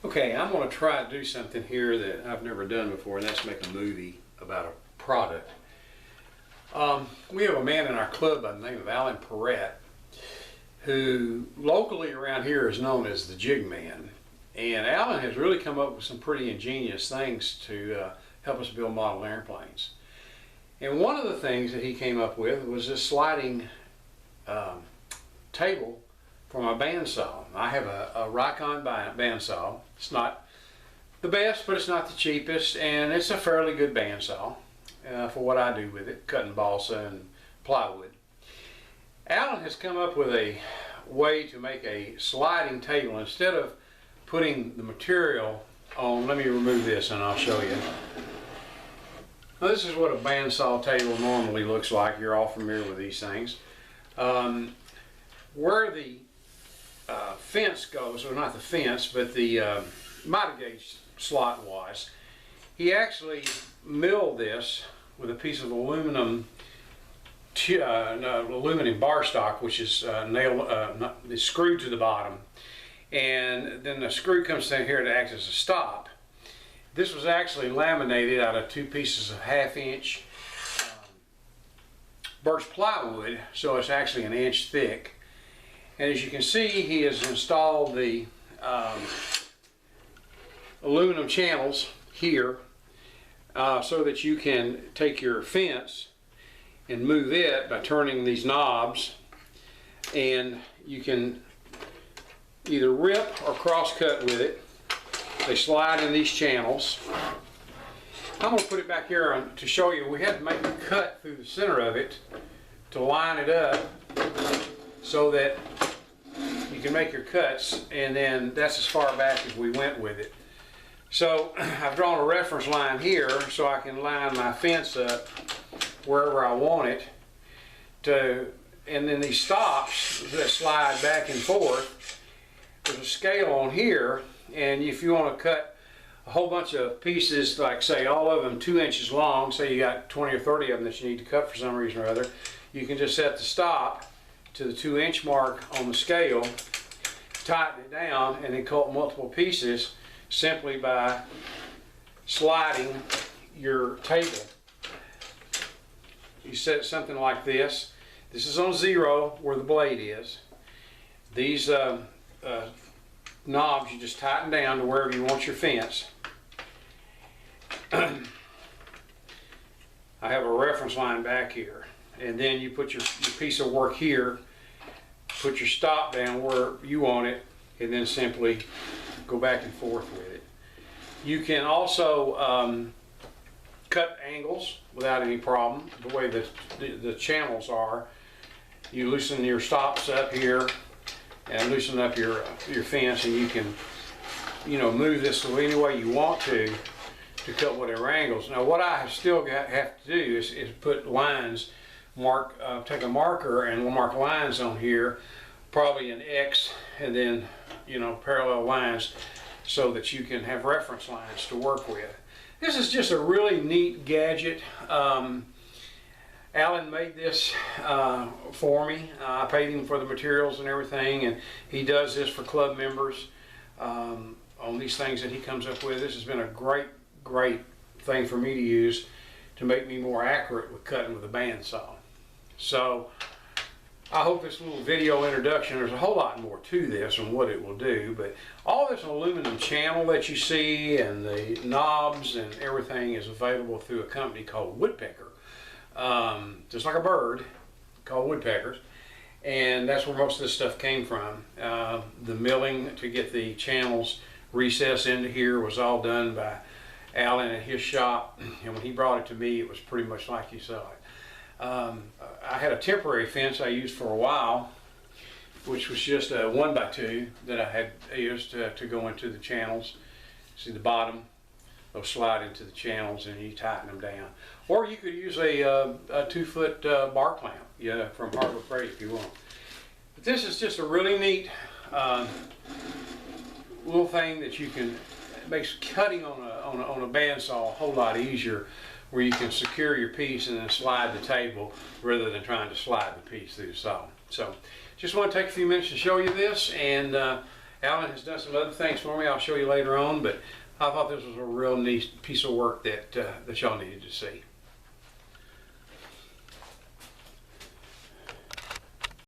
Okay, I'm going to try to do something here that I've never done before, and that's make a movie about a product. We have a man in our club by the name of Alan Perrette, who locally around here is known as the Jig Man. And Alan has really come up with some pretty ingenious things to help us build model airplanes. And one of the things that he came up with was this sliding table for my bandsaw. I have a Rikon bandsaw. It's not the best, but it's not the cheapest, and it's a fairly good bandsaw for what I do with it, cutting balsa and plywood. Alan has come up with a way to make a sliding table. Instead of putting the material on, let me remove this and I'll show you. Now, this is what a bandsaw table normally looks like. You're all familiar with these things. Where the fence goes, or not the fence, but the miter gauge slot was, he actually milled this with a piece of aluminum bar stock, which is is screwed to the bottom, and then the screw comes down here to act as a stop. This was actually laminated out of two pieces of 1/2 inch birch plywood, so it's actually 1 inch thick. And as you can see, he has installed the aluminum channels here so that you can take your fence and move it by turning these knobs, and you can either rip or cross cut with it. They slide in these channels. I'm going to put it back here to show you. We had to make a cut through the center of it to line it up so that you can make your cuts, and then that's as far back as we went with it. So I've drawn a reference line here so I can line my fence up wherever I want it to, and then these stops that slide back and forth, there's a scale on here, and if you want to cut a whole bunch of pieces, like say all of them 2 inches long, say you got 20 or 30 of them that you need to cut for some reason or other, you can just set the stop to the 2 inch mark on the scale, tighten it down, and then cut multiple pieces simply by sliding your table. You set something like this. This is on 0 where the blade is. These knobs you just tighten down to wherever you want your fence. I have a reference line back here, and then you put your piece of work here, put your stop down where you want it, and then simply go back and forth with it. You can also cut angles without any problem. The way the channels are, you loosen your stops up here and loosen up your fence, and you can, move this any way you want to cut whatever angles. Now, what I still have to do is put lines, take a marker and we'll mark lines on here, probably an X, and then parallel lines, so that you can have reference lines to work with. This is just a really neat gadget. Alan made this for me. I paid him for the materials and everything, and he does this for club members on these things that he comes up with. This has been a great thing for me to use to make me more accurate with cutting with a bandsaw. So I hope this little video introduction, there's a whole lot more to this and what it will do, but all this aluminum channel that you see and the knobs and everything is available through a company called Woodpecker. Just like a bird, called woodpeckers, and that's where most of this stuff came from. The milling to get the channels recessed into here was all done by Alan at his shop, and when he brought it to me, it was pretty much like you saw it. I had a temporary fence I used for a while, which was just a 1x2 that I had used to go into the channels. See the bottom? They'll slide into the channels and you tighten them down. Or you could use a 2-foot bar clamp, from Harbor Freight if you want. But this is just a really neat little thing that you can, it makes cutting on a bandsaw a whole lot easier, where you can secure your piece and then slide the table rather than trying to slide the piece through the saw. So just want to take a few minutes to show you this, and Alan has done some other things for me I'll show you later on, but I thought this was a real neat piece of work that y'all needed to see.